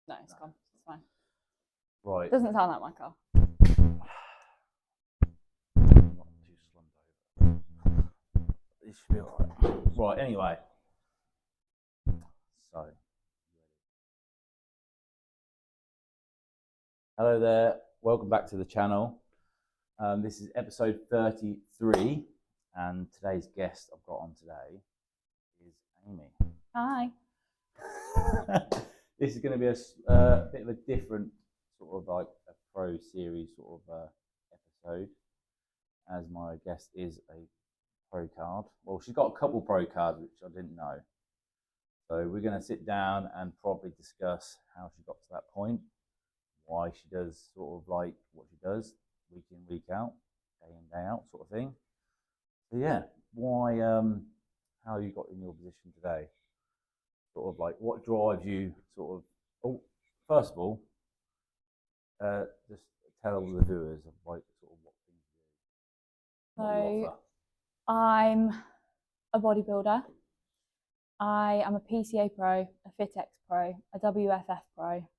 No, it's gone. It's fine. Right. Doesn't sound like my car. Not too slumped over. This should be alright. Right, anyway. So. Hello there. Welcome back to the channel. This is episode 33. And today's guest I've got on today is Amy. Hi. This is going to be a bit of a different sort of like a pro series sort of episode, as my guest is a pro card. Well, she's got a couple pro cards which I didn't know. So we're going to sit down and probably discuss how she got to that point, why she does sort of like what she does week in, week out, day in, day out sort of thing. So yeah, why, how you got in your position today? Sort of like what drives you sort of, oh, first of all, just tell the viewers of like sort of what things you do. So I'm a bodybuilder. I am a PCA pro, a FitX pro, a WFF pro,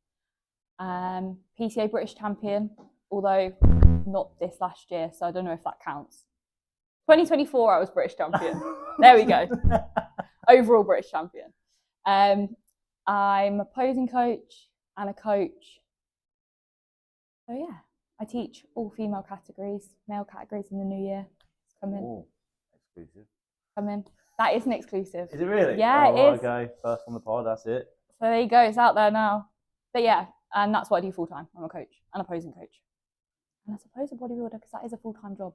PCA British champion, although not this last year, so I don't know if that counts. 2024 I was British champion. There we go. Overall British champion. I'm a posing coach and a coach. So yeah, I teach all female categories, male categories in the new year. Come in. Oh, exclusive. Come in. That isn't exclusive. Is it really? Yeah, oh, it is. Okay, first on the pod, that's it. So there you go, it's out there now. But yeah, and that's what I do full time. I'm a coach and a posing coach. And I suppose a bodybuilder, because that is a full-time job.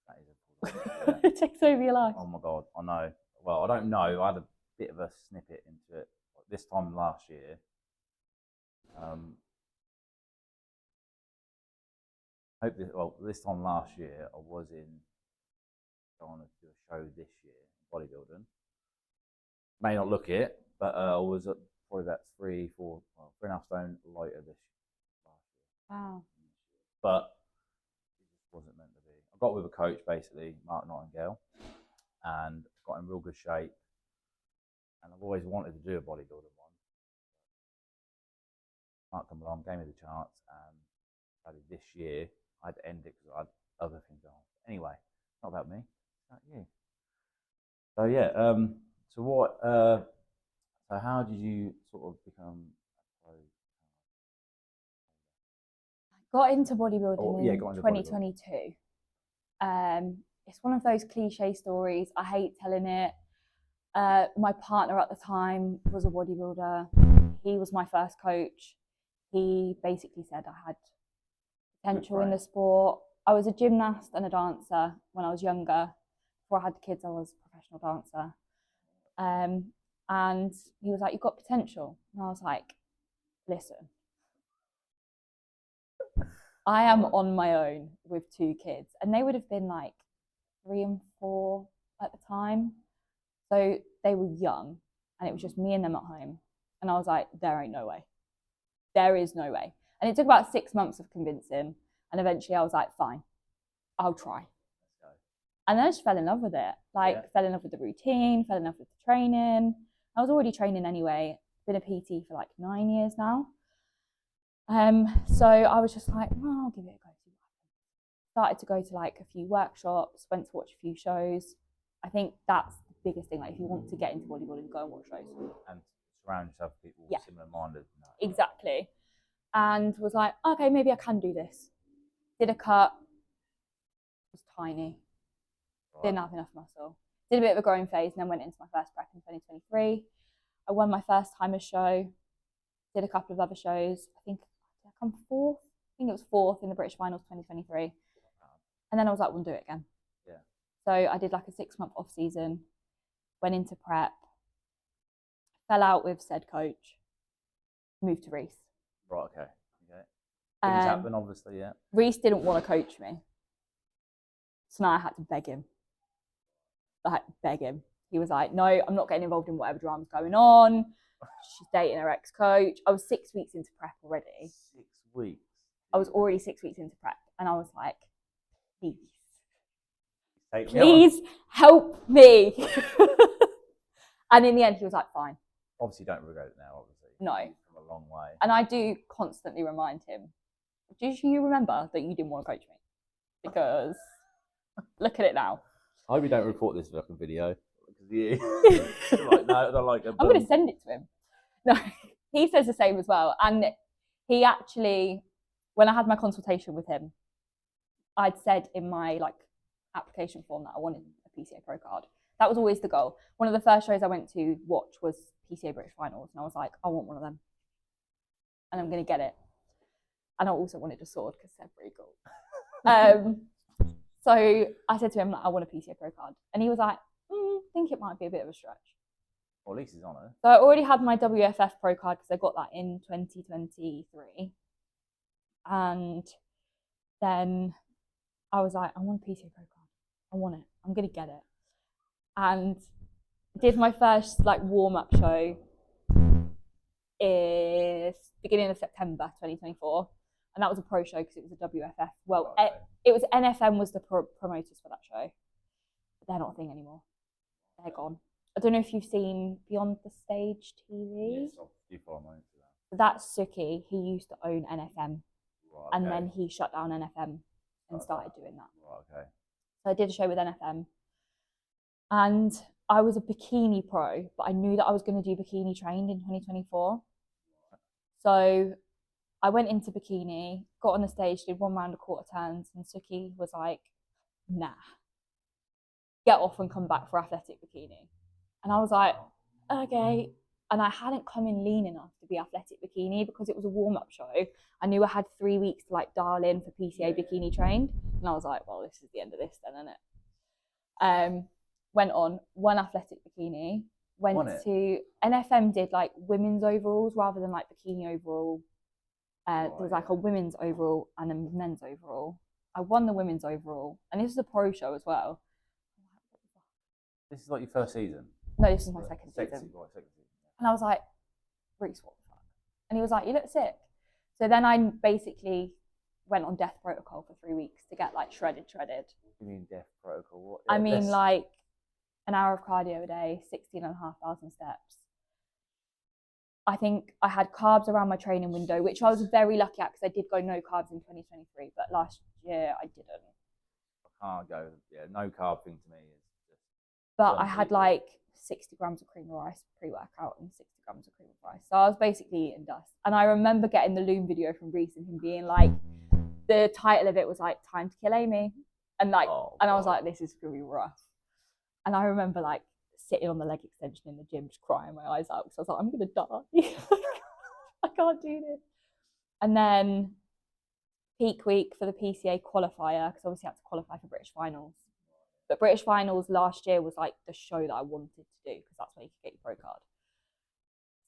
That is a full time, It takes over your life. Oh my God, I know. Well, I don't know. I had a bit of a snippet into it this time last year. This time last year, I was going to do a show this year, bodybuilding. May not look it, but I was at probably about 3.5 stone lighter this last year. Wow. But it just wasn't meant to be. I got with a coach, basically, Mark Nightingale, and got in real good shape. And I've always wanted to do a bodybuilding one. Mark come along, gave me the chance, and this year I had to end it because I had other things on. Anyway, not about me, it's about you. So yeah, so how did you sort of become a pro? Got into bodybuilding in got into 2022. It's one of those cliche stories. I hate telling it. My partner at the time was a bodybuilder. He was my first coach. He basically said I had potential in the sport. I was a gymnast and a dancer when I was younger. Before I had kids, I was a professional dancer. And he was like, "You've got potential." And I was like, "Listen, I am on my own with 2 kids." And they would have been like 3 and 4 at the time. So they were young and it was just me and them at home. And I was like, there ain't no way. There is no way. And it took about 6 months of convincing. And eventually I was like, fine, I'll try. And then I just fell in love with it. Fell in love with the routine, fell in love with the training. I was already training anyway. Been a PT for like 9 years now. So I was just like, well, I'll give it a go. Started to go to like a few workshops, went to watch a few shows. I think that's the biggest thing. Like if you want to get into bodybuilding, go and watch shows. And surround yourself with people similar minded. Exactly. And was like, okay, maybe I can do this. Did a cut. Was tiny. Didn't have enough muscle. Did a bit of a growing phase and then went into my first prep in 2023. I won my first timer show. Did a couple of other shows. I think I come 4th. I think it was 4th in the British Finals 2023. And then I was like, we'll do it again. Yeah. So I did like a 6-month off season, went into prep, fell out with said coach, moved to Reese. Right, okay. Things happen, obviously, yeah. Reese didn't want to coach me. So now I had to beg him. He was like, no, I'm not getting involved in whatever drama's going on. She's dating her ex-coach. I was 6 weeks into prep already. 6 weeks? I was already 6 weeks into prep. And I was like, please help me. And in the end, he was like, fine. Obviously, you don't regret it now, obviously. No. You've come a a long way. And I do constantly remind him, do you remember that you didn't want to coach me? Because look at it now. I hope you don't report this fucking video. Like, no, I don't like it. I'm going to send it to him. No, he says the same as well. And he actually, when I had my consultation with him, I'd said in my like application form that I wanted a PCA Pro card. That was always the goal. One of the first shows I went to watch was PCA British Finals, and I was like, I want one of them, and I'm going to get it. And I also wanted a sword because they're pretty cool. So I said to him, like, I want a PCA Pro card, and he was like, I think it might be a bit of a stretch. Well, at least he's on it. So I already had my WFF Pro card because I got that in 2023, and then I was like, I want a PCA Pro card. I want it. I'm going to get it. And did my first like warm-up show is beginning of September 2024, and that was a pro show because it was a WFF. Well, okay. It was NFM was the promoters for that show, but they're not a thing anymore. They're gone. I don't know if you've seen Beyond the Stage TV. Yes, you follow my Instagram. That's Suki. He used to own NFM, right, and then he shut down NFM and started doing that. Right, okay. So I did a show with NFM, and I was a bikini pro, but I knew that I was going to do bikini trained in 2024. So I went into bikini, got on the stage, did 1 round of quarter turns, and Suki was like, nah, get off and come back for athletic bikini. And I was like, okay. And I hadn't come in lean enough to be athletic bikini because it was a warm-up show. I knew I had 3 weeks to like dial in for PCA bikini trained. And I was like, well, this is the end of this then, isn't it? Went on, won athletic bikini, went to NFM, did like women's overalls rather than like bikini overall. There was like a women's overall and a men's overall. I won the women's overall, and this was a pro show as well. This is like your first season? No, this is my second season. And I was like, Reese, what the fuck? And he was like, you look sick. So then I basically went on death protocol for 3 weeks to get like shredded. You mean death protocol? What? I mean like an hour of cardio a day, 16,500 steps. I think I had carbs around my training window, which I was very lucky at because I did go no carbs in 2023, but last year I didn't. I can't go, no carb thing to me is just... But I had like 60 grams of cream of rice pre-workout and 60 grams of cream of rice. So I was basically eating dust. And I remember getting the Loom video from Reese and him being like, the title of it was like, Time to Kill Amy. And like, and I was like, this is going to be rough. And I remember like sitting on the leg extension in the gym, just crying my eyes out because I was like, I'm going to die. I can't do this. And then peak week for the PCA qualifier, because obviously I had to qualify for British Finals. But British Finals last year was like the show that I wanted to do because that's where you could get your pro card.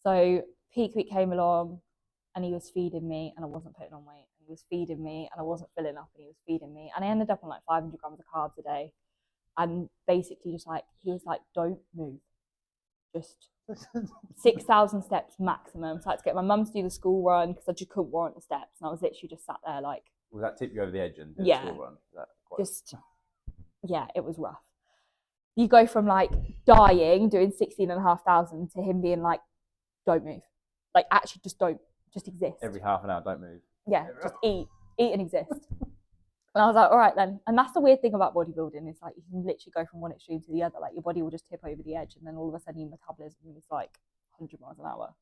So peak week came along and he was feeding me and I wasn't putting on weight. And he was feeding me and I wasn't filling up and he was feeding me. And I ended up on like 500 grams of carbs a day. And basically just like, he was like, don't move. Just 6,000 steps maximum. So I had to get my mum to do the school run because I just couldn't warrant the steps. And I was literally just sat there like... Was that tip you over the edge and did the school run? Just... Yeah, it was rough. You go from like dying, doing 16,500 to him being like, don't move. Like actually just don't, just exist. Every half an hour, don't move. Yeah, just eat and exist. And I was like, all right then. And that's the weird thing about bodybuilding is like you can literally go from one extreme to the other. Like your body will just tip over the edge and then all of a sudden your metabolism is like 100 miles an hour.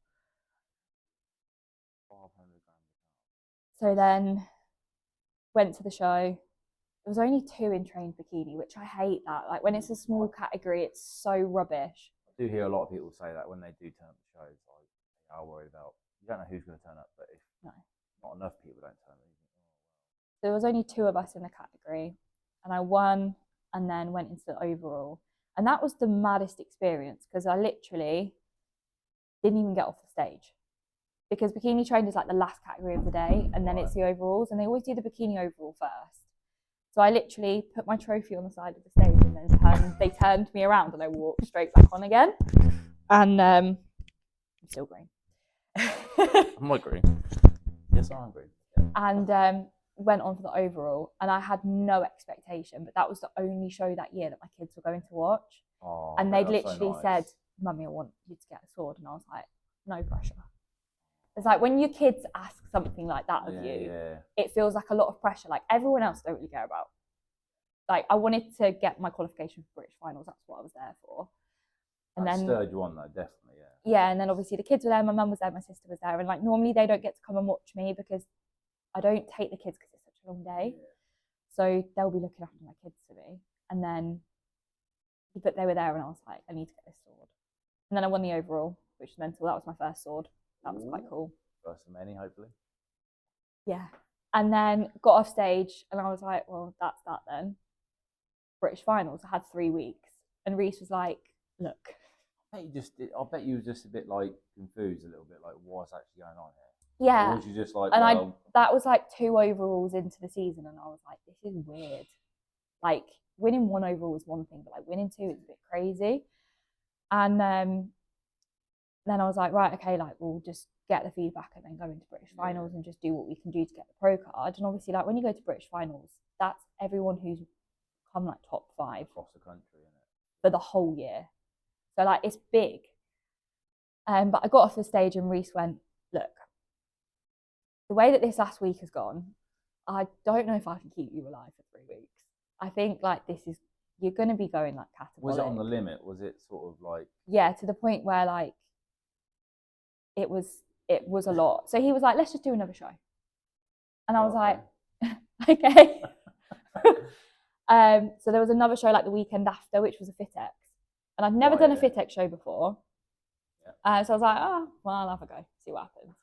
500 grams. So then went to the show. There was only 2 in trained bikini, which I hate that. Like when it's a small category, it's so rubbish. I do hear a lot of people say that when they do turn up to shows, like they are worried about, you don't know who's going to turn up, but if not enough people don't turn up. There was only 2 of us in the category and I won and then went into the overall. And that was the maddest experience because I literally didn't even get off the stage because bikini trained is like the last category of the day and then it's the overalls and they always do the bikini overall first. So I literally put my trophy on the side of the stage and then they turned me around and I walked straight back on again. And I'm still green. I'm not green. Yes, I'm green. And went on for the overall and I had no expectation, but that was the only show that year that my kids were going to watch. And they'd literally said, Mummy, I want you to get a sword. And I was like, no pressure. It's like when your kids ask something like that of you, it feels like a lot of pressure. Like everyone else don't really care about. Like I wanted to get my qualification for British finals. That's what I was there for. And that then stirred you on though, definitely, yeah. Yeah, and then obviously the kids were there, my mum was there, my sister was there, and like normally they don't get to come and watch me because I don't take the kids because it's such a long day. Yeah. So they'll be looking after my kids for me. And then, but they were there and I was like, I need to get this sword. And then I won the overall, which is mental. That was my first sword. That was quite cool. First of many, hopefully. Yeah. And then got off stage and I was like, well, that's that then. British finals, I had 3 weeks. And Reese was like, look. I bet you were just a bit like confused a little bit, like what's actually going on here? Yeah. Or was you just like, and that was like 2 overalls into the season and I was like, this is weird. Like winning 1 overall is one thing, but like winning 2 is a bit crazy. And then I was like, right, okay, like we'll just get the feedback and then go into British finals and just do what we can do to get the pro card. And obviously, like when you go to British finals, that's everyone who's come like top 5 across the country, isn't it? For the whole year. So like it's big. But I got off the stage and Reese went, look, the way that this last week has gone, I don't know if I can keep you alive for 3 weeks. I think like you're going to be going like catabolic. Was it on the limit? Was it sort of like? Yeah, to the point where like it was a lot. So he was like, let's just do another show. And I was like, okay. So there was another show like the weekend after, which was a FitX. And I'd never done a FitX show before. Yeah. So I was like, oh, well, I'll have a go, see what happens.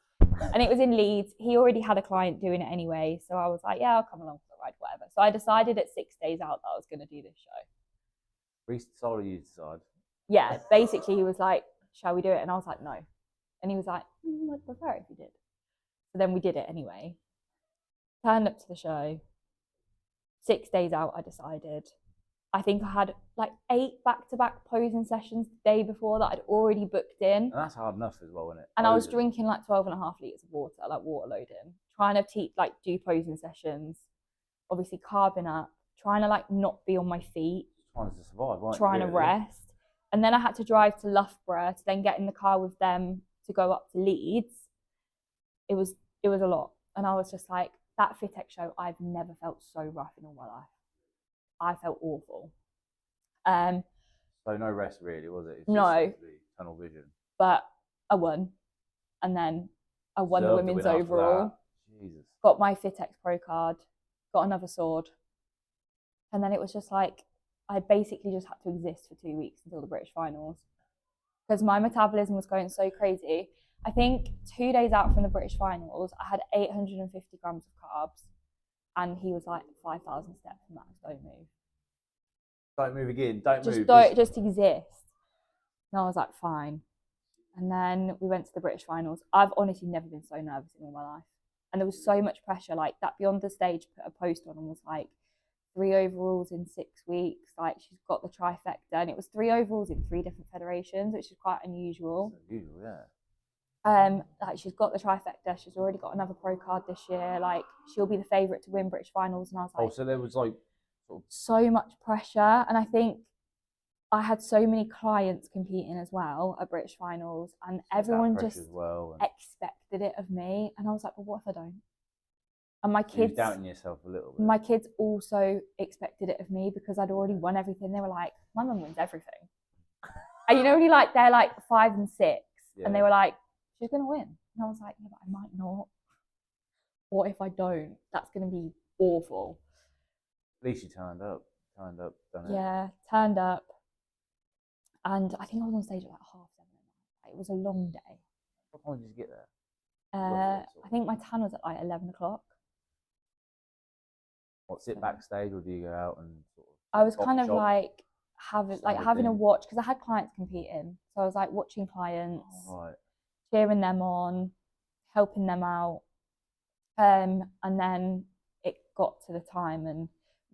And it was in Leeds. He already had a client doing it anyway. So I was like, yeah, I'll come along for the ride, whatever. So I decided at 6 days out that I was going to do this show. Reese, sorry you decide. Yeah, basically he was like, shall we do it? And I was like, no. And he was like, I'd prefer it if you did. So then we did it anyway. Turned up to the show. 6 days out, I decided. I think I had like 8 back-to-back posing sessions the day before that I'd already booked in. And that's hard enough as well, isn't it? And I was drinking like 12.5 litres of water, like water loading, trying to do posing sessions, obviously carbing up, trying to like not be on my feet. Trying to survive, right? Trying to rest. And then I had to drive to Loughborough to then get in the car with them to go up to Leeds. It was a lot. And I was just like, that FitX show, I've never felt so rough in all my life. I felt awful. So no rest really, was it? It's no. Just tunnel vision. But I won. And then I won the women's overall. Jesus. Got my FitX pro card. Got another sword. And then it was just like, I basically just had to exist for 2 weeks until the British finals. Because my metabolism was going so crazy. I think 2 days out from the British finals, I had 850 grams of carbs. And he was like, 5,000 steps max, don't move. Don't move again, don't move. Just exist. And I was like, fine. And then we went to the British finals. I've honestly never been so nervous in all my life. And there was so much pressure. Like that Beyond the Stage put a post on and was like, 3 overalls in 6 weeks. Like she's got the trifecta. And it was 3 overalls in 3 different federations, which is quite unusual. That's unusual, yeah. Like she's got the trifecta. She's already got another pro card this year. Like she'll be the favourite to win British finals. And I was like, so there was like so much pressure. And I think I had so many clients competing as well at British finals, and everyone just expected it of me. And I was like, well, what if I don't? And my kids, you're doubting yourself a little bit. My kids also expected it of me because I'd already won everything. They were like, my mum wins everything. And you know, really, like they're like 5 and 6, and they were like, she's gonna win. And I was like, yeah, but I might not. What if I don't? That's gonna be awful. At least you turned up, done it. Yeah, turned up. And I think I was on stage at like 7:30. It was a long day. What time did you get there? I think my tan was at like 11 o'clock. What, sit backstage, or do you go out and sort of? I was kind of like having a watch, because I had clients competing. So I was like watching clients, cheering them on, helping them out. And then it got to the time, and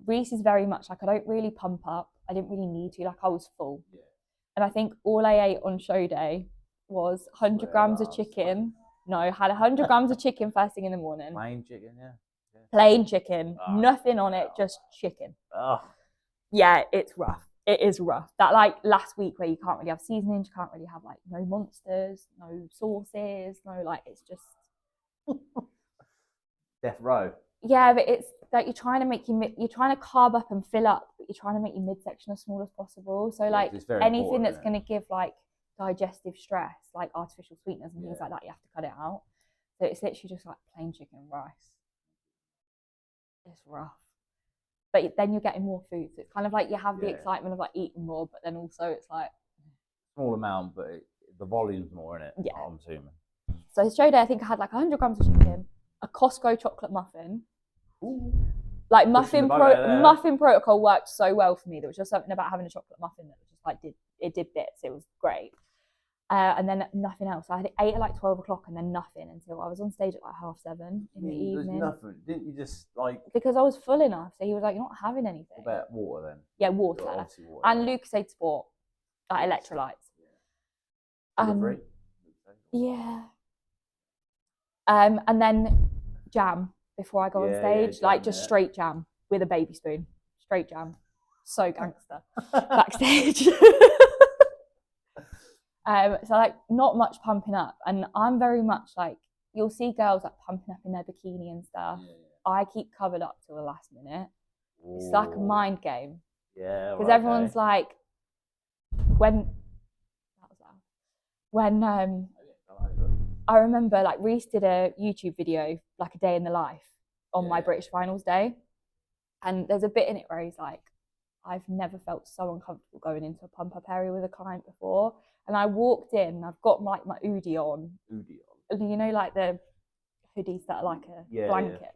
Reese is very much like, I don't really pump up. I didn't really need to. Like I was full. Yeah. And I think all I ate on show day was 100 grams of chicken. No, I had 100 grams of chicken first thing in the morning. Plain chicken, yeah. Plain chicken, nothing on it, just chicken. Oh. Yeah, it's rough. it is rough. That like last week where you can't really have seasonings, you can't really have like no monsters, no sauces, no like it's just death row. Yeah, but it's like you're trying to carb up and fill up, but you're trying to make your midsection as small as possible. So like anything that's going to give like digestive stress, like artificial sweeteners and things like that, you have to cut it out. So it's literally just like plain chicken and rice. It's rough. But then you're getting more food. So it's kind of like you have the excitement of like eating more, but then also it's like small amount, but the volume's more in it. Yeah, I'm assuming. So show day, I think I had like 100 grams of chicken, a Costco chocolate muffin. Ooh. Like muffin protocol worked so well for me. There was just something about having a chocolate muffin that just like did bits. It was great. And then nothing else. So I ate at like 12 o'clock and then nothing until I was on stage at like 7:30 in the evening. Nothing. Didn't you just like? Because I was full enough. So he was like, "You're not having anything." What about water then? Yeah, water. And Lucozade Sport, like electrolytes. Yeah. And then jam before I go on stage, like just straight jam with a baby spoon, straight jam. So gangster backstage. So like not much pumping up, and I'm very much like you'll see girls like pumping up in their bikini and stuff. I keep covered up till the last minute. Ooh. It's like a mind game. Yeah, because everyone's like when I remember like Reese did a YouTube video like a day in the life on my British finals day, and there's a bit in it where he's like, I've never felt so uncomfortable going into a pump up area with a client before. And I walked in and I've got like my hoodie on. You know, like the hoodies that are like a blanket.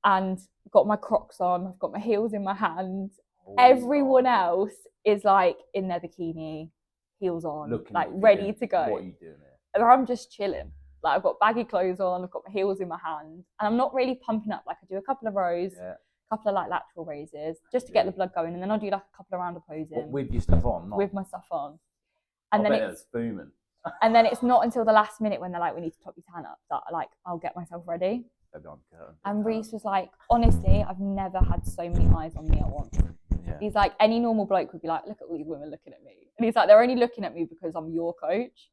And got my Crocs on, I've got my heels in my hand. Oh, everyone else is like in their bikini, heels on, like ready to go. What are you doing here? And I'm just chilling. Like I've got baggy clothes on, I've got my heels in my hand, and I'm not really pumping up. Like I do a couple of rows, a couple of like lateral raises, just to get the blood going, and then I'll do like a couple of round of posing. With your stuff on? Not... With my stuff on. And then it's booming. And then it's not until the last minute when they're like, we need to top your tan up, that like I'll get myself ready. And Reese was like, honestly, I've never had so many eyes on me at once. Yeah. He's like, any normal bloke would be like, look at all these women looking at me. And he's like, they're only looking at me because I'm your coach.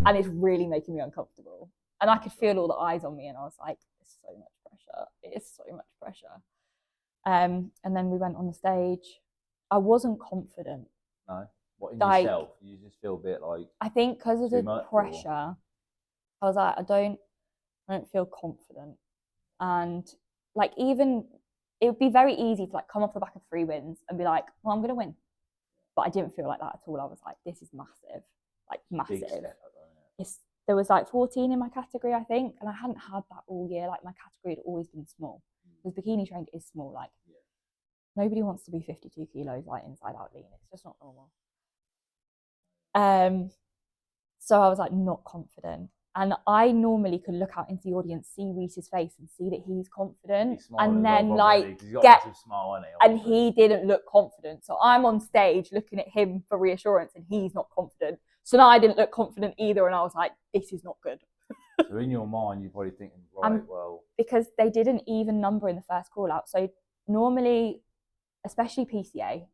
And it's really making me uncomfortable. And I could feel all the eyes on me, and I was like, it's so much pressure. It is so much pressure. And then we went on the stage. I wasn't confident. No. What in like, yourself? You just feel a bit like. I think because of the pressure, I was like, I don't feel confident. And like even it would be very easy to like come off the back of 3 wins and be like, well, I'm gonna win. But I didn't feel like that at all. I was like, this is massive. Like massive. There was like 14 in my category, I think, and I hadn't had that all year. Like my category had always been small because bikini trained is small. Like nobody wants to be 52 kilos like inside out lean. It's just not normal. So I was like not confident, and I normally could look out into the audience, see Reese's face, and see that he's confident, and then like he didn't look confident. So I'm on stage looking at him for reassurance, and he's not confident. So now I didn't look confident either, and I was like, this is not good. So in your mind, you're probably thinking, right, well... Because they did an even number in the first call-out. So normally, especially PCA,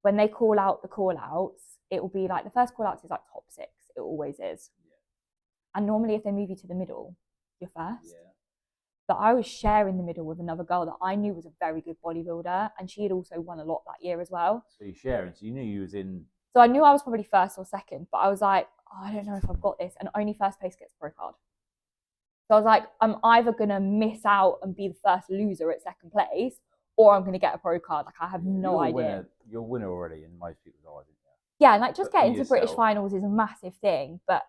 when they call out the call-outs, it will be like, the first call-outs is like top 6. It always is. Yeah. And normally if they move you to the middle, you're first. Yeah. But I was sharing the middle with another girl that I knew was a very good bodybuilder, and she had also won a lot that year as well. So you're sharing, so you knew you was in... So I knew I was probably first or second, but I was like, oh, I don't know if I've got this. And only first place gets a pro card. So I was like, I'm either going to miss out and be the first loser at second place, or I'm going to get a pro card. Like, I have no idea. You're a winner already in most people's eyes. Yeah, and like just getting to British finals is a massive thing, but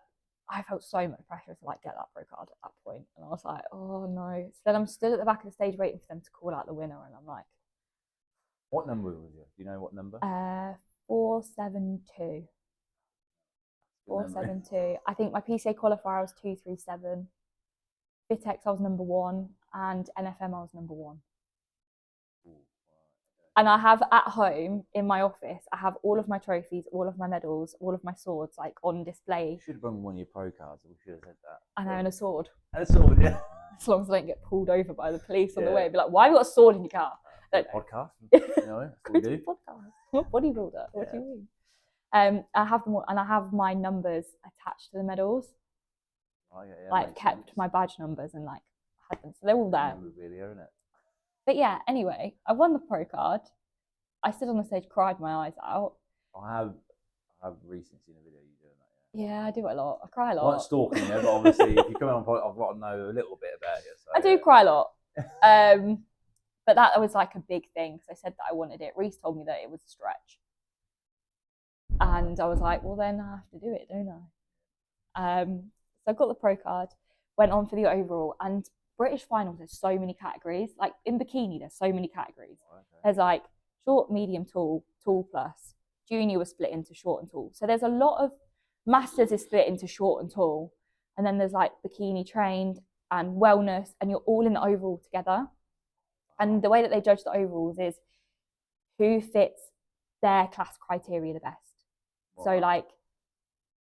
I felt so much pressure to like get that pro card at that point. And I was like, oh no. So then I'm stood at the back of the stage waiting for them to call out the winner, and I'm like... What number was you? Do you know what number? 472. 472. I think my PCA qualifier was 237. Vitex I was number 1, and NFM I was number 1. Ooh, okay. And I have at home in my office, I have all of my trophies, all of my medals, all of my swords like on display. You should have brought one of your pro cards. We should have said that. I know, and a sword. And a sword, yeah. As long as I don't get pulled over by the police on the way, I'd be like, why have you got a sword in your car? Podcast. You know, that's what we do. Podcast. I'm a bodybuilder. What do you mean? I have them all, and I have my numbers attached to the medals. Oh, yeah, Like, kept my badge numbers and like had them, so they're all there. Memorabilia, isn't it? But yeah, anyway, I won the pro card. I stood on the stage, cried my eyes out. I have recently seen a video you doing that. Yeah, I do it a lot. I cry a lot. I'm not stalking you, but obviously, if you come on, I've got to know a little bit about you. So, I do cry a lot. But that was like a big thing because I said that I wanted it. Reese told me that it was a stretch. And I was like, well, then I have to do it, don't I? So I got the pro card, went on for the overall, and British finals, there's so many categories. Like in bikini, there's so many categories. Okay. There's like short, medium, tall, tall plus. Junior was split into short and tall. So there's a lot of, masters is split into short and tall. And then there's like bikini trained and wellness, and you're all in the overall together. And the way that they judge the overalls is who fits their class criteria the best. Wow. So like,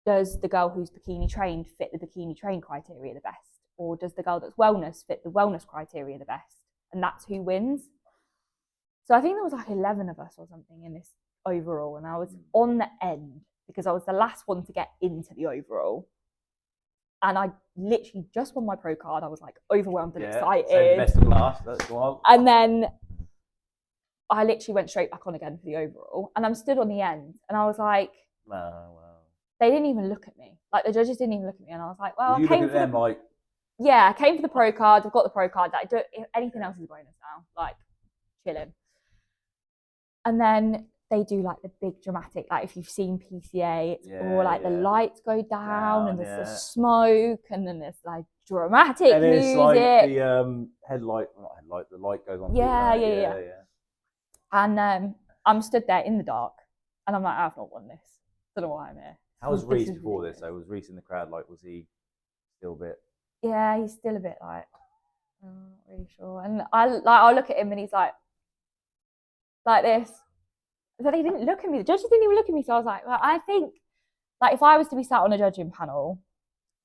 does the girl who's bikini trained fit the bikini trained criteria the best? Or does the girl that's wellness fit the wellness criteria the best? And that's who wins. So I think there was like 11 of us or something in this overall, and I was on the end because I was the last one to get into the overall. And I literally just won my pro card. I was like overwhelmed and excited. Best of last. That's wild. And then I literally went straight back on again for the overall. And I'm stood on the end, and I was like, wow. They didn't even look at me. Like the judges didn't even look at me, and I was like, well, I came for them like. Yeah, I came for the pro card. I've got the pro card. Like, anything else is a bonus now. Like, chilling. And then they do like the big dramatic, like if you've seen PCA, it's all like the lights go down and there's the smoke, and then there's like dramatic and music. It's like the the light goes on. Yeah. And I'm stood there in the dark, and I'm like, I've not won this. Don't know why I'm here. How was Reese before this? So was Reese in the crowd? Like, was he still a bit? Yeah, he's still a bit like, I'm not really sure. And I look at him, and he's like this. So they didn't look at me. The judges didn't even look at me. So I was like, well, I think, like, if I was to be sat on a judging panel,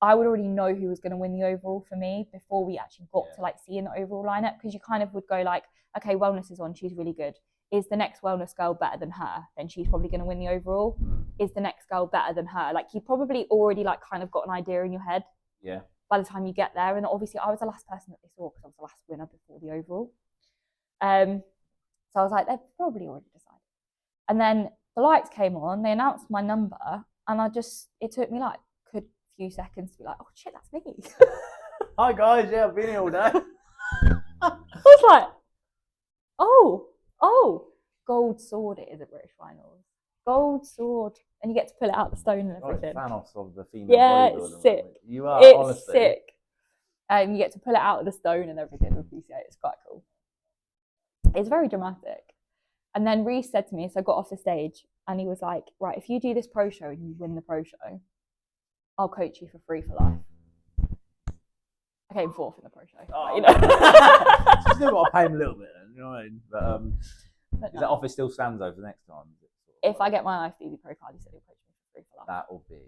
I would already know who was going to win the overall for me before we actually got to like seeing the overall lineup, because you kind of would go like, okay, wellness is on, she's really good. Is the next wellness girl better than her? Then she's probably going to win the overall. Is the next girl better than her? Like, you probably already like kind of got an idea in your head. Yeah. By the time you get there, and obviously I was the last person that they saw because I was the last winner before the overall. So I was like, they've probably already decided. And then the lights came on, they announced my number, and it took me like a few seconds to be like, oh shit, that's me. Hi guys, yeah, I've been here all day. I was like, oh, gold sword it is at British Finals. Gold sword. And you get to pull it out the stone and everything. Thanos of the female bodybuilder. It's sick. You are, it's honestly. Sick. You get to pull it out of the stone and everything with PCA. It's quite cool. It's very dramatic. And then Reese said to me, so I got off the stage, and he was like, right, if you do this pro show and you win the pro show, I'll coach you for free for life. I came fourth in the pro show. Oh, you know. You still got to pay him a little bit, then, you know what I mean? But that offer still stands over the next time? If I get my IFBB pro card, he said he'll coach me for free for life. That will be.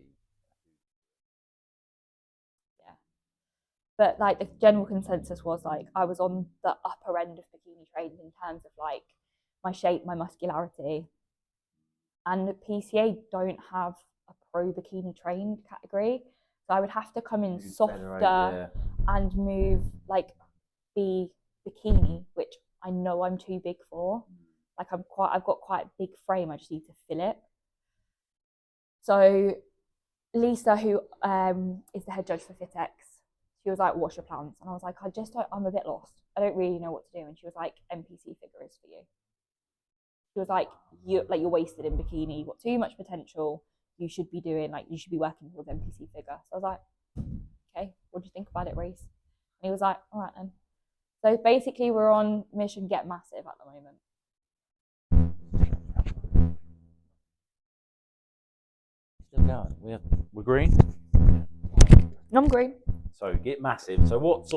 Yeah. But like the general consensus was like I was on the upper end of bikini training in terms of like my shape, my muscularity. And the PCA don't have a pro bikini trained category. So I would have to come in softer and move like the bikini, which I know I'm too big for. Like I've got quite a big frame, I just need to fill it. So Lisa, who is the head judge for FitX, she was like, what's your plans? And I was like, I'm a bit lost. I don't really know what to do. And she was like, NPC figure is for you. She was like, you're wasted in bikini, you've got too much potential. You should be working towards NPC figure. So I was like, okay, what do you think about it, Reese? And he was like, all right then. So basically we're on mission get massive at the moment. Still going. We're green. I'm green. So get massive. So what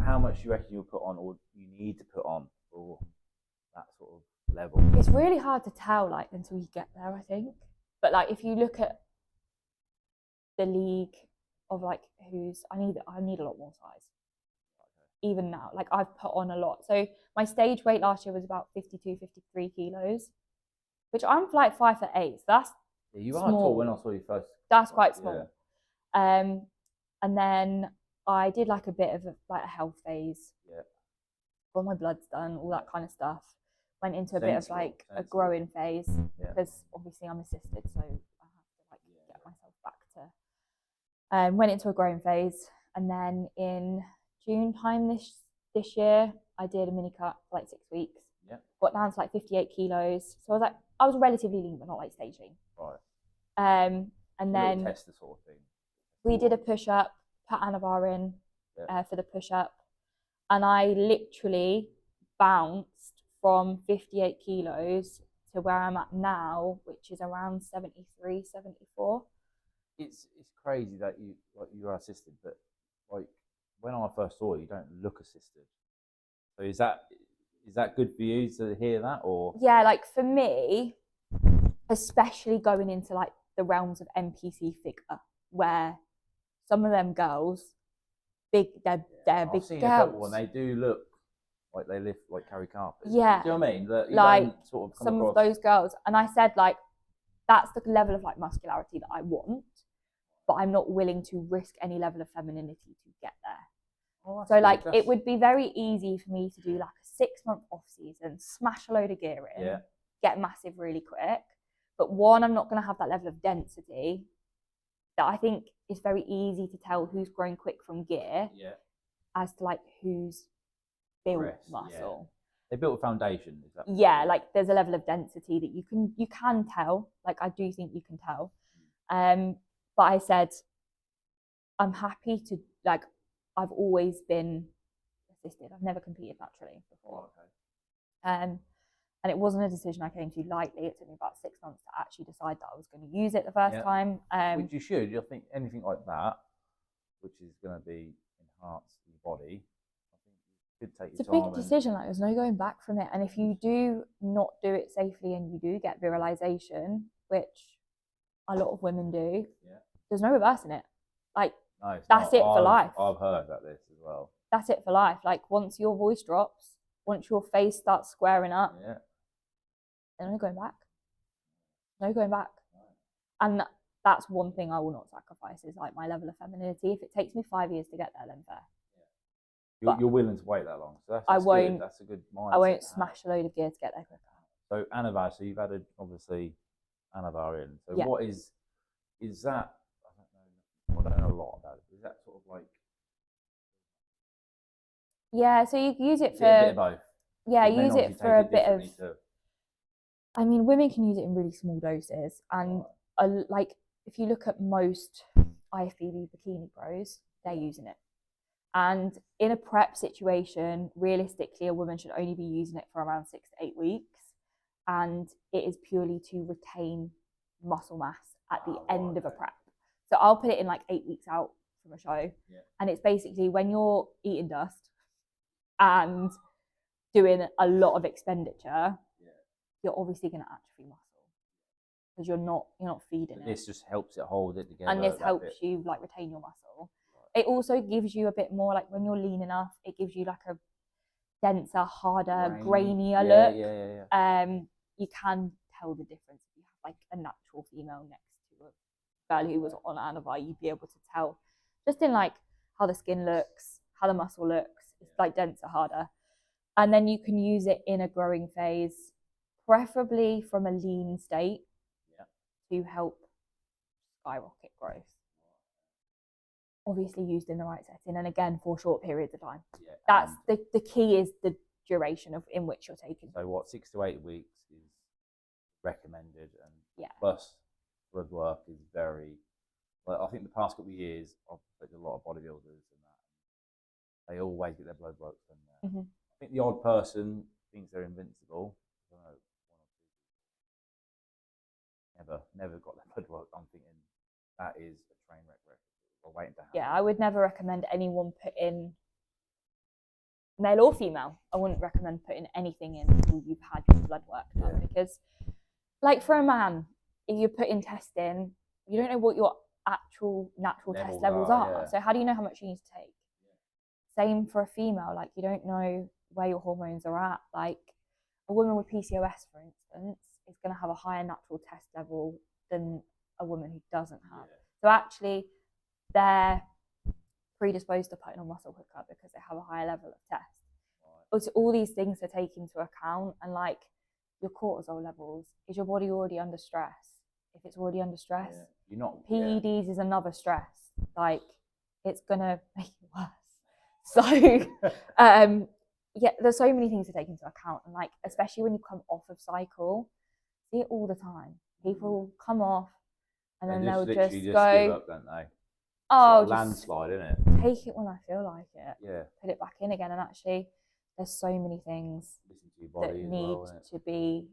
how much you reckon you'll put on, or you need to put on for that sort of level? It's really hard to tell like until you get there, I think. But like if you look at the league of like I need a lot more size. even now. Like I've put on a lot. So my stage weight last year was about 52, 53 kilos, which I'm like 5'8". So that's you are small. tall when I saw you first. That's quite small. And then I did like a bit of a health phase. Yeah. Got my bloods done, all that kind of stuff. Went into a bit of like a growing phase because obviously I'm assisted, so I have to like get myself back to. Went into a growing phase, and then in June time this year, I did a mini cut for like 6 weeks. Yeah. Got down to like 58 kilos. So I was relatively lean, but not like stage lean. Right. And then test the sort of thing. We did a push up, put Anavar in for the push up, and I literally bounced from 58 kilos to where I'm at now, which is around 73, 74. It's crazy that you are assisted, but like when I first saw you don't look assisted. So is that good for you to hear that, or? Yeah, like for me, especially going into like the realms of NPC figure, where some of them girls, they're I've big seen girls. A couple and they do look like they lift, like carry carpets. Yeah. Do you know what I mean? That you like don't sort of come some across... of those girls. And I said like, that's the level of like muscularity that I want, but I'm not willing to risk any level of femininity to get there. Oh, so like it would be very easy for me to do like a 6-month off season, smash a load of gear in, get massive really quick. But one, I'm not going to have that level of density that I think is very easy to tell who's growing quick from gear as to like who's built muscle. They built a foundation. Is that like there's a level of density that you can tell. Like I do think you can tell. But I said I'm happy to like. I've always been assisted. I've never competed naturally before. And it wasn't a decision I came to lightly. It took me about 6 months to actually decide that I was going to use it the first time. Which you should. You'll think anything like that, which is going to be enhanced in your body. I think you should take your time. It's a big decision. Like there's no going back from it. And if you do not do it safely and you do get virilization, which a lot of women do, there's no reversing it. Like that's it for life. I've heard about this as well. That's it for life. Like once your voice drops, once your face starts squaring up, there's no going back. No going back. And that's one thing I will not sacrifice is like my level of femininity. If it takes me 5 years to get there, then fair. You're willing to wait that long. So that's good. That's a good mindset. I won't smash a load of gear to get there quicker. So Anavar, so you've added obviously Anavar in. So what is that? I don't know a lot about it. Is that sort of like? Yeah, so you use it for a bit of both. Yeah, use it for a bit of. I mean, women can use it in really small doses, and like if you look at most IFBB bikini pros, they're using it. And in a prep situation, realistically, a woman should only be using it for around 6 to 8 weeks, and it is purely to retain muscle mass at the end of a prep. So I'll put it in like 8 weeks out from a show, and it's basically when you're eating dust and doing a lot of expenditure, you're obviously going to atrophy muscle because you're not feeding it. This just helps it hold it together, and this helps you like retain your muscle. It also gives you a bit more like when you're lean enough, it gives you like a denser, harder, grainier look. You can tell the difference if you have like a natural female next to a girl who was on Anavar. You'd be able to tell just in like how the skin looks, how the muscle looks. It's like denser, harder. And then you can use it in a growing phase, preferably from a lean state to help skyrocket growth. Obviously used in the right setting and again for short periods of time. That's the key is the duration in which you're taking. So 6 to 8 weeks is recommended, and plus blood work is very. Well, I think the past couple of years I've spoken to a lot of bodybuilders and that they always get their blood work done. I think the odd person thinks they're invincible. I don't know, never got their blood work. I'm thinking that is a train wreck record. We're waiting to happen. Yeah, I would never recommend anyone put in, male or female, I wouldn't recommend putting anything in until you've had your blood work done because, like for a man, if you put in testing, you don't know what your actual natural test levels are. So how do you know how much you need to take? same for a female. Like, you don't know where your hormones are at. Like, a woman with PCOS, for instance, is going to have a higher natural test level than a woman who doesn't have. So actually, they're predisposed to putting on muscle quicker because they have a higher level of test. So all these things to take into account, and like your cortisol levels. Is your body already under stress? If it's already under stress, you're not. PEDs is another stress. Like, it's gonna make it worse. So, yeah, there's so many things to take into account, and like, especially when you come off of cycle, see it all the time. People come off, and then they'll just go, give up, don't they? oh, it's like a landslide, isn't it? Take it when I feel like it. Yeah. Put it back in again, and actually, there's so many things that need to be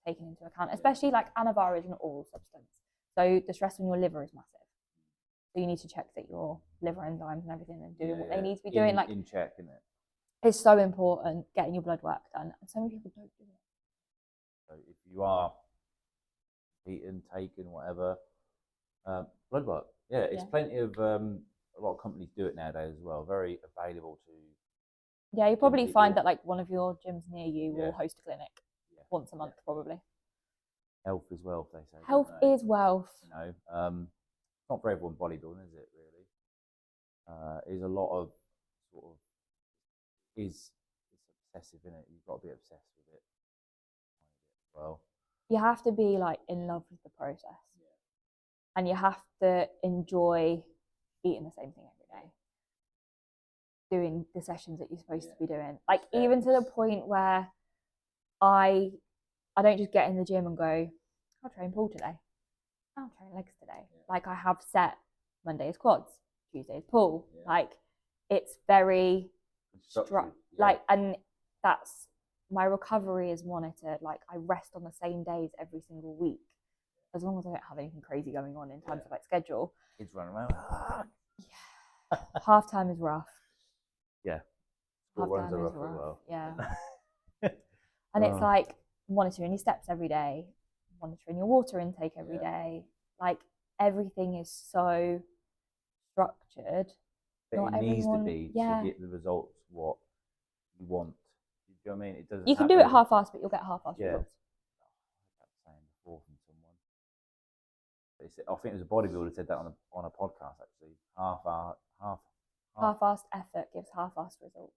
taken into account, especially like Anavar is an oral substance. So the stress on your liver is massive. So you need to check that your liver enzymes and everything are doing what they need to be doing. Like, in check, isn't it? It's so important getting your blood work done, and so many people don't do it. So if you are eating, taking, whatever, blood work, it's plenty of a lot of companies do it nowadays as well. Very available to. Yeah, you probably find that like one of your gyms near you will host a clinic once a month, probably. Health is wealth, they say. Health is wealth. You know, not for everyone bodybuilding, is it really? Is a lot of sort of it's obsessive, isn't it? You've got to be obsessed with it. Well, you have to be like in love with the process, and you have to enjoy eating the same thing every day, doing the sessions that you're supposed to be doing. Like, even to the point where I don't just get in the gym and go, I'll train pull today, I'll train legs today. Like, I have set Monday is quads, Tuesday is pull. Like, it's very like, and that's, my recovery is monitored. Like, I rest on the same days every single week, as long as I don't have anything crazy going on in terms of like schedule. Kids running around. Half time is rough. Yeah. Half time is rough. Well. Yeah. And it's like monitoring your steps every day, monitoring your water intake every day. Like, everything is so structured. But it needs to be to get the results what you want. Do you know what I mean? It doesn't. You can do it half-assed, but you'll get half-assed results. I was saying before from someone. I think it was a bodybuilder said that on a podcast actually. Half-assed effort gives half-assed results.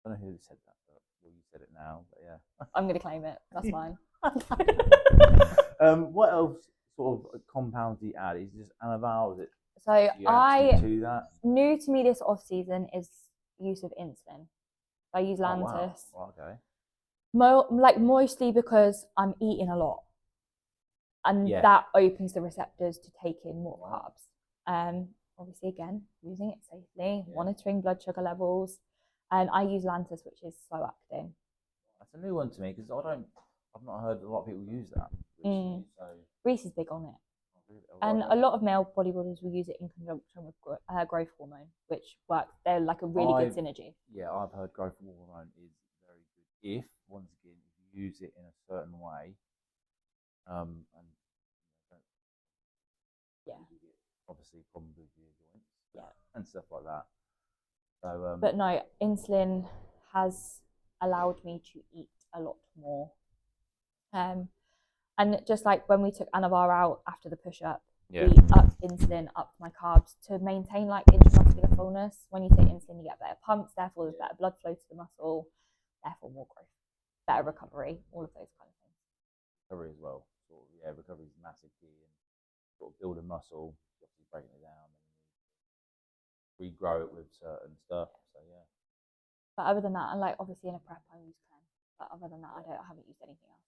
I don't know who said that, but well, you said it now. But yeah, I'm gonna claim it. That's fine. What else sort of compounds do you add? Is it just Anavar? Is it? So new to me this off season is use of insulin. I use Lantus. Oh, wow. Okay. Like, mostly because I'm eating a lot, and that opens the receptors to take in more carbs. Obviously, again, using it safely, monitoring blood sugar levels, and I use Lantus, which is slow acting. That's a new one to me because I've not heard a lot of people use that recently. So Reese is big on it. And a lot of male bodybuilders will use it in conjunction with growth hormone, which works. They're like a really good synergy. Yeah, I've heard growth hormone is very good if, once again, if you use it in a certain way, and obviously problems with your joints, and stuff like that. So, but no, insulin has allowed me to eat a lot more. And just like when we took Anavar out after the push-up, we upped insulin, upped my carbs to maintain like intramuscular fullness. When you take insulin, you get better pumps, therefore there's better blood flow to the muscle, therefore more growth, better recovery, all of those kind of things. Recovery as well. Recovery is massive key, and sort of building muscle, obviously breaking it down, and regrow it with certain stuff. So yeah. But other than that, and like obviously in a prep I use Clen, but other than that, I haven't used anything else.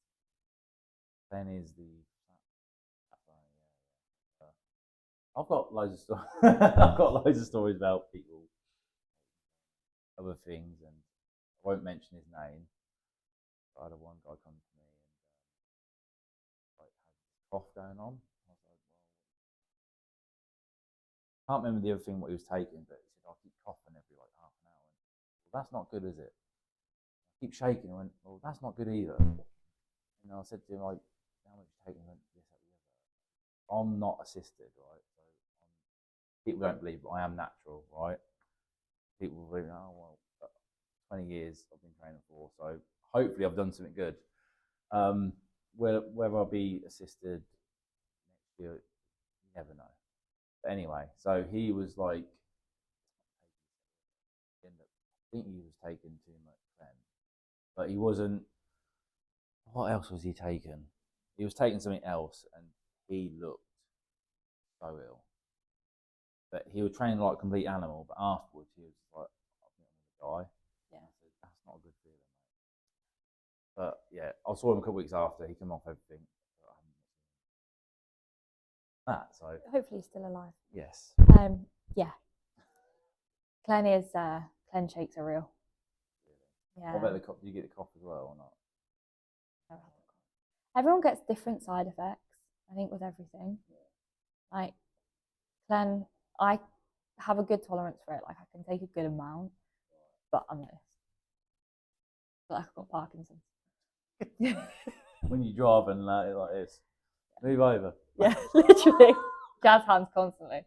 Clen is the. I've got loads of stories. I've got loads of stories about people, other things, and I won't mention his name. I had one guy come to me and had this cough going on. I was like, well, I can't remember the other thing what he was taking, but he said, I keep coughing every like half an hour. Well, that's not good, is it? I keep shaking. I went, well, that's not good either. And I said to him, like, how much are you taking? He went, this, that, the other. I'm not assisted, right? So people don't believe, but I am natural, right? people will think, oh well, 20 years I've been training for, so hopefully I've done something good. Whether I'll be assisted next year, you never know. But anyway, so he was like, I think he was taking too much then, but he wasn't. What else was he taking? He was taking something else, and he looked so ill. But he was training like a complete animal. But afterwards, he was like, "I think I'm gonna die." Yeah, I said, that's not a good feeling, mate. But yeah, I saw him a couple weeks after. He came off everything. So hopefully he's still alive. yes. Yeah. Glen shakes are real. Yeah. What about the cough? Do you get the cough as well or not? Everyone gets different side effects, I think, with everything. Like Glen, I have a good tolerance for it. Like I can take a good amount, but I'm like, I've got Parkinson's. When you drive and like this, move over. Yeah, literally. Jazz hands constantly.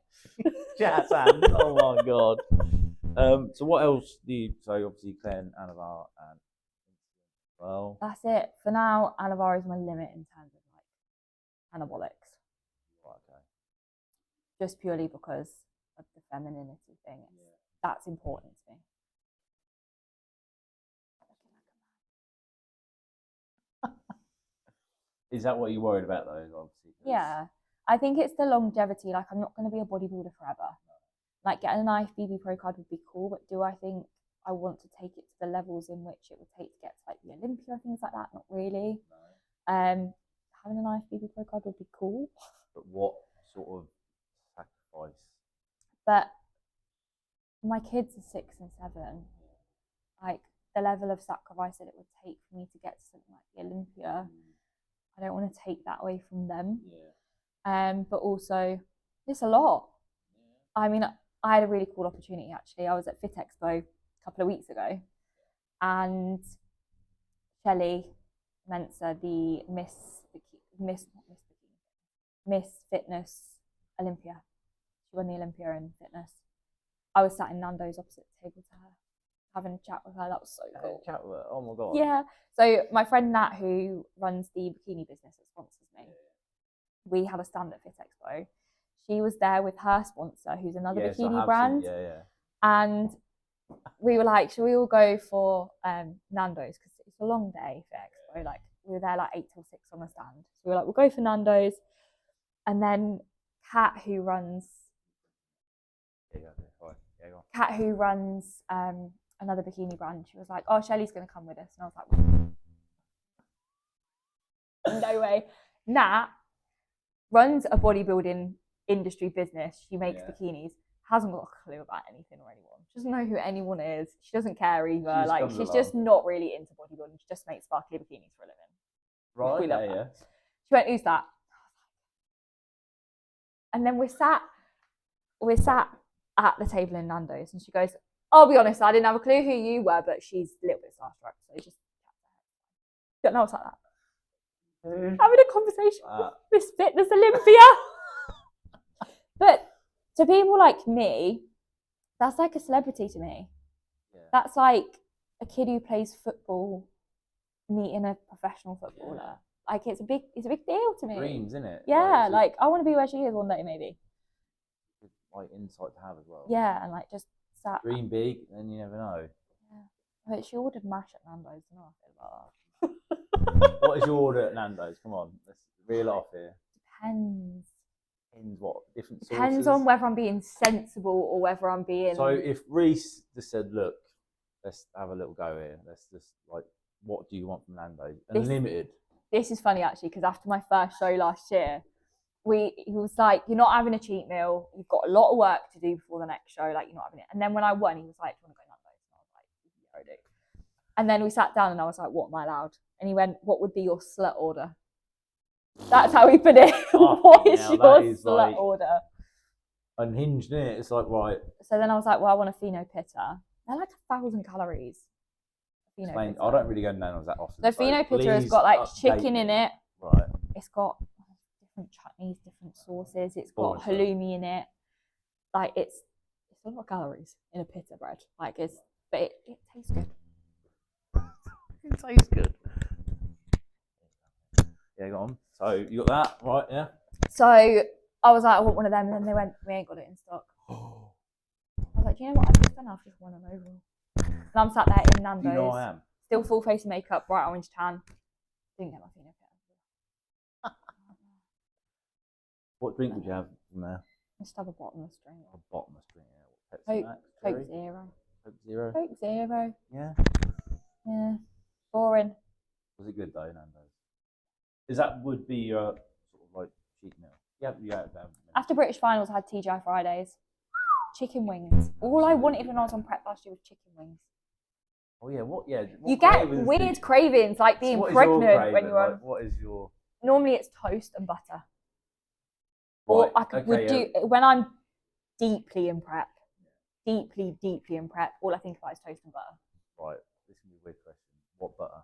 Jazz hands. Oh my god. So what else do you? So obviously Glen, Anavar, and well, that's it for now. Anavar is my limit in terms of like anabolics. Okay. Just purely because of the femininity thing. That's important to me. Is that what you're worried about though? Obviously. Yeah, I think it's the longevity. Like I'm not going to be a bodybuilder forever. Like getting an IFBB pro card would be cool, but do I think I want to take it to the levels in which it would take to get to like the Olympia, things like that? Not really. No. Having an IFBB pro card would be cool. But what sort of sacrifice? But my kids are 6 and 7. Like the level of sacrifice that it would take for me to get to something like the Olympia, I don't want to take that away from them. Yeah. But also, it's a lot. Yeah. I mean, I had a really cool opportunity actually. I was at Fit Expo a couple of weeks ago, and Shelley Mensa, the Miss Fitness Olympia. She won the Olympia in fitness. I was sat in Nando's opposite the table to her, having a chat with her. That was so cool. Chat with her. Oh my god. Yeah. So my friend Nat, who runs the bikini business that sponsors me, we had a stand at Fit Expo. She was there with her sponsor, who's another bikini brand. And we were like, should we all go for Nando's? Because it's a long day, Fit Expo. Like we were there like 8 till 6 on the stand. So we were like, we'll go for Nando's. And then Kat, who runs another bikini brand, she was like, oh, Shelley's going to come with us. And I was like, no way. Nat runs a bodybuilding industry business. She makes bikinis, hasn't got a clue about anything or anyone. She doesn't know who anyone is. She doesn't care either. She's just not really into bodybuilding. She just makes sparkly bikinis for a living. Right, yeah. She went, who's that? And then we're sat at the table in Nando's, and she goes, I'll be honest, I didn't have a clue who you were, but she's a little bit starstruck, so just don't know what's like that. Having a conversation with Miss Fitness Olympia. But to people like me, that's like a celebrity to me. Yeah. That's like a kid who plays football meeting a professional footballer. Yeah. Like it's a big deal to me. Dreams, isn't it? Yeah, like I want to be where she is one day, maybe. Like insight to have as well. Yeah, and like just sat. Dream big, and you never know. Yeah, but she ordered mash at Nando's. I know I feel about that. What is your order at Nando's? Come on, let's reel off here. Depends. Depends what different sources. Depends on whether I'm being sensible or whether I'm being. So if Reese just said, "Look, let's have a little go here. Let's just like, what do you want from Nando's? Unlimited." This is funny actually, because after my first show last year, he was like, "You're not having a cheat meal. You've got a lot of work to do before the next show. Like you're not having it." And then when I won, he was like, "Do you want to go Nando's?" And I was like, "Yeah, I do." And then we sat down, and I was like, "What am I allowed?" And he went, "What would be your slut order?" That's how he put it. What is your slut order? Unhinged, isn't it? It's like, right. So then I was like, well, I want a pheno pitta. They're like 1,000 calories. I don't really go to Nando's that often. The pheno pitta has got like chicken in it. Right. It's got different chutneys, different sauces. It's got halloumi in it. Like it's a lot of calories in a pita bread. Like but it tastes good. It tastes good. Yeah, go on. So you got that, right? Yeah. So I was like, I want one of them, and then they went, we ain't got it in stock. I was like, do you know what I've just done? I've just won an overall. And I'm sat there in Nando's. You know I am. Still full face of makeup, bright orange tan. Didn't get my feet up. What drink would you have from there? Just have a bottomless drink. A bottomless drink, yeah. What, Pepsi Max? Coke Zero. Coke Zero? Coke Zero. Yeah. Yeah. Boring. Was it good though, Nando's? Is that would be your sort of like cheat meal? Yeah. After British finals, I had TGI Fridays. Chicken wings. All I wanted when I was on prep last year was chicken wings. Oh yeah, what? Yeah. What you get weird cravings, like being pregnant when you're on. Like, what is your? Normally it's toast and butter. Right. Or I would do when I'm deeply in prep. Deeply in prep. All I think about is toast and butter. Right. This can be a weird question. What butter?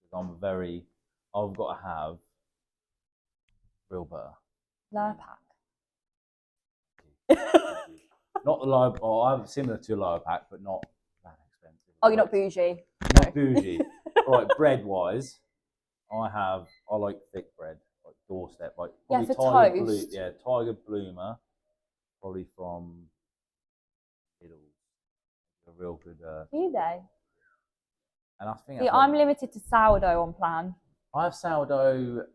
Because I've got to have real butter. Lower pack. Not the lower. Oh, I'm similar to a lower pack, but not that expensive. Oh, you're not bougie. Not bougie. Right, bread wise, I like thick bread, like doorstep, like yeah, for toast. Tiger Bloomer, probably from Lidl. A real good. Do they? And I think. See, I'm limited to sourdough on plan. I have sourdough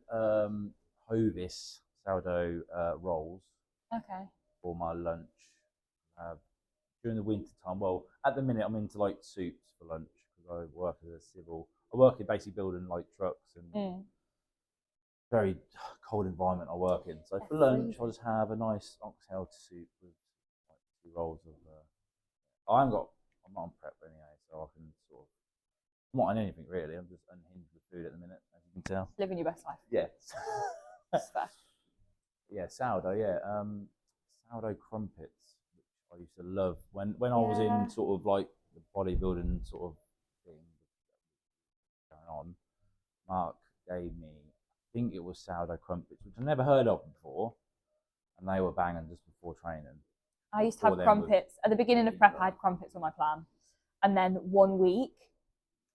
Hovis sourdough rolls. Okay. For my lunch. During the winter time, well, at the minute I'm into like soups for lunch because I work as a civil. I work in basically building like trucks and very cold environment I work in. So for lunch, I'll just have a nice oxtail soup with like 2 rolls of. I'm not on prep anyway, so I can sort of. I'm not on anything really. I'm just unhinged with food at the minute, as you can tell. Living your best life. Yeah. That's fair. Yeah, sourdough. Yeah, sourdough crumpets. I used to love when I was in sort of like the bodybuilding sort of thing going on. Mark gave me, I think it was sourdough crumpets, which I never heard of before, and they were banging just before training. I used to have crumpets at the beginning of prep. I had crumpets on my plan, and then one week,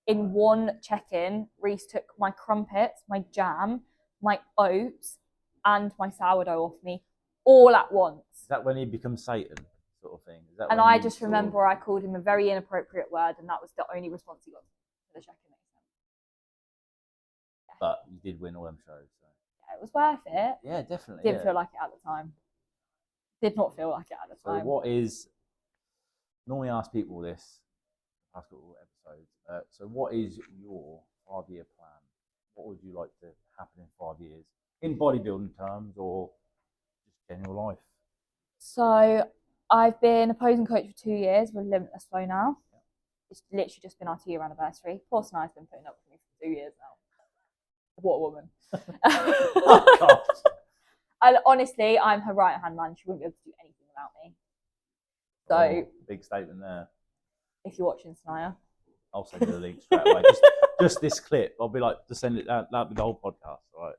in one check-in, Reese took my crumpets, my jam, my oats, and my sourdough off me all at once. Is that when he becomes Satan? Sort of thing. And I just remember I called him a very inappropriate word, and that was the only response he got to the check-in. Yeah. But you did win all them shows. So. Yeah, it was worth it. Yeah, definitely. Didn't feel like it at the time. Did not feel like it at the time. So what is, normally I ask people this, past couple episodes, so what is your 5-year plan? What would you like to happen in 5 years? In bodybuilding terms or just general life? So I've been a posing coach for 2 years. We're Limitless Flow now. It's literally just been our 2-year anniversary. Poor Sni's been putting up with me for 2 years now. What a woman. Oh, God. And honestly, I'm her right-hand man. She wouldn't be able to do anything without me. So, big statement there. If you're watching, Snaya, I'll send you the link straight away. Just this clip. I'll be like, just send it out. That'll be the whole podcast, right?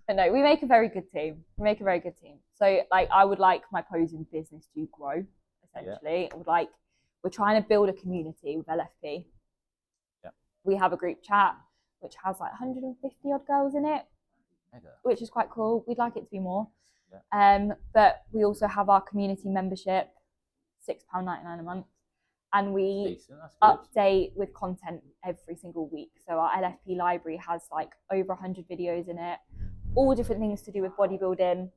But no, we make a very good team. So, like, I would like my posing business to grow, essentially. Yeah. We're trying to build a community with LFP. Yeah. We have a group chat, which has like 150 odd girls in it, which is quite cool. We'd like it to be more. Yeah. But we also have our community membership, £6.99 a month. And we update with content every single week. So our LFP library has like over 100 videos in it, all different things to do with bodybuilding.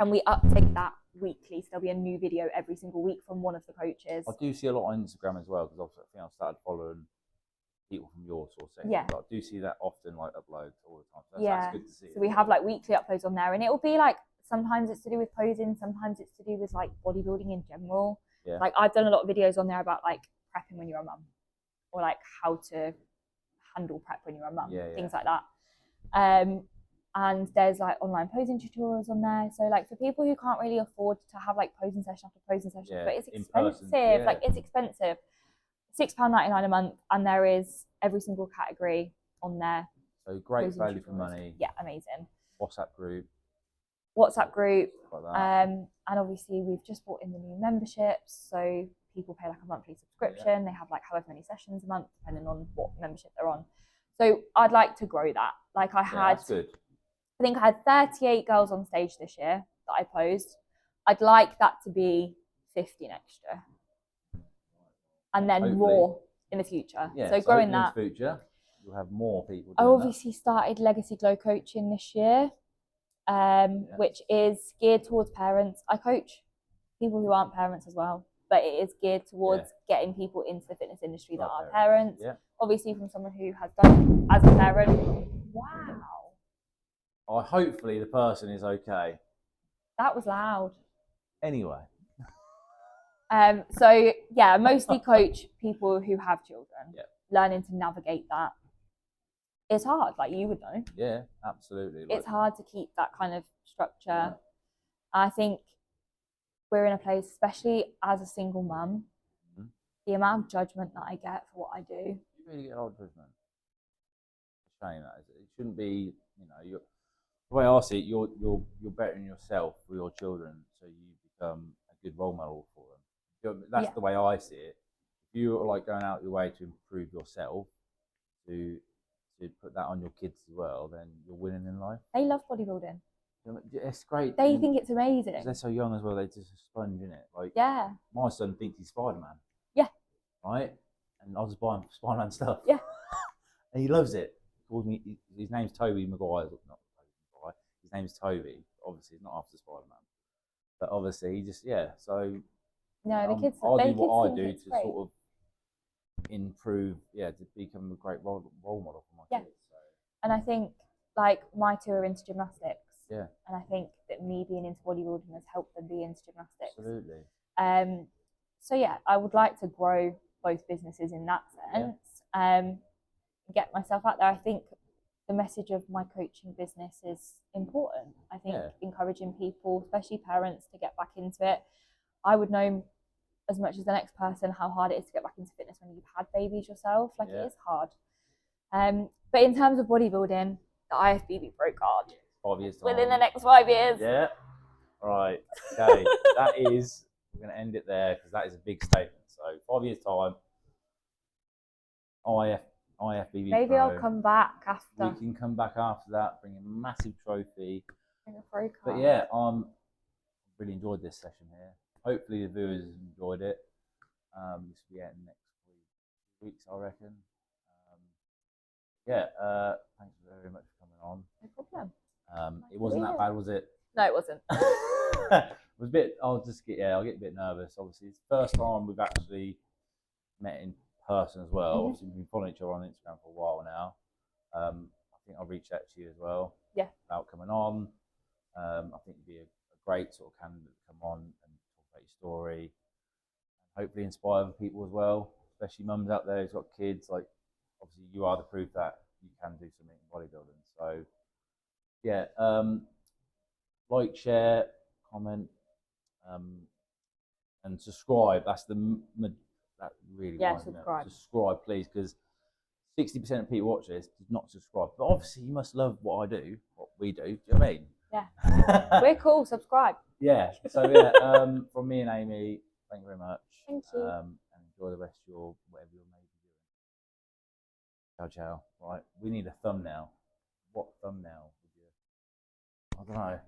And we update that weekly. So there'll be a new video every single week from one of the coaches. I do see a lot on Instagram as well, because I think I've started following people from your sort of section. Yeah. But I do see that often, like uploads all the time. So that's good to see. So we have like weekly uploads on there, and it will be like, sometimes it's to do with posing, sometimes it's to do with like bodybuilding in general. Yeah. Like I've done a lot of videos on there about like prepping when you're a mum, or like how to handle prep when you're a mum, things like that. And there's like online posing tutorials on there. So like for people who can't really afford to have like posing session after posing session, but it's expensive. Like it's expensive. £6.99 a month, and there is every single category on there. So great value for money. Yeah, amazing. WhatsApp group. WhatsApp group. Like that. And obviously we've just brought in the new memberships, so people pay like a monthly subscription. They have like however many sessions a month, depending on what membership they're on. So I'd like to grow that. Like I had, that's good. I think I had 38 girls on stage this year that I posed. I'd like that to be 50 next year, and then Hopefully. More in the future. Yeah, so growing in that. the future, you'll have more people. I obviously started Legacy Glow coaching this year, which is geared towards parents. I coach people who aren't parents as well, but it is geared towards getting people into the fitness industry that are parents. Yeah. Obviously, from someone who has done it as a parent. Wow. Hopefully the person is okay. That was loud. Anyway. So yeah, mostly coach people who have children. Learning to navigate that. It's hard, like you would know. Yeah, absolutely. It's hard to keep that kind of structure. I think we're in a place, especially as a single mum, the amount of judgment that I get for what I do. You really get a lot of judgment. It's a shame that it shouldn't be. The way I see it, you're bettering yourself for your children, so you become a good role model for them. That's the way I see it. If you're like going out your way to improve yourself, to put that on your kids as well, then you're winning in life. They love bodybuilding. It's great. They think it's amazing. They're so young as well. They're just a sponge, in it. Like my son thinks he's Spider-Man. Yeah. Right. And I was buying Spider-Man stuff. Yeah. And he loves it. He calls me. His name's Toby Maguire. Not Toby Maguire. His name's Toby. Obviously, he's not after Spider-Man. But obviously, he just So. No, the kids. I'll do what I do to great. sort of improve. To become a great role model for my kids. So. And I think like my two are into gymnastics. Yeah. And I think that me being into bodybuilding has helped them be into gymnastics. Absolutely. So yeah, I would like to grow both businesses in that sense. Get myself out there. I think the message of my coaching business is important. I think encouraging people, especially parents, to get back into it. I would know as much as the next person how hard it is to get back into fitness when you've had babies yourself. Like it is hard. But in terms of bodybuilding, the IFBB Pro card. 5 years time. Within the next 5 years. Yeah. Right. Okay. We're going to end it there because that is a big statement. So 5 years time, IFBB Maybe Pro. I'll come back after. We can come back after that, bring a massive trophy. Bring a pro card. But yeah, really enjoyed this session here. Hopefully the viewers enjoyed it. This will be out next weeks, I reckon. Thanks very much for coming on. No problem. It wasn't that bad, was it? No, it wasn't. It was a bit. I'll get a bit nervous. Obviously, it's the first time we've actually met in person as well. Obviously, we've been following each other on Instagram for a while now. I think I'll reach out to you as well. Yeah. About coming on. I think you'd be a great sort of candidate to come on and talk about your story, and hopefully inspire other people as well, especially mums out there who've got kids. Like, obviously, you are the proof that you can do something in bodybuilding. So, yeah, like, share, comment, and subscribe. That's that really subscribe, please, because 60% of people watch this do not subscribe. But obviously, you must love what I do, what we do. Do you know what I mean? Yeah, we're cool. Subscribe. Yeah. So yeah, from me and Amy, thank you very much. Thank you. And enjoy the rest of your whatever you're maybe doing. Ciao, ciao. Right, we need a thumbnail. What thumbnail would you? I don't know.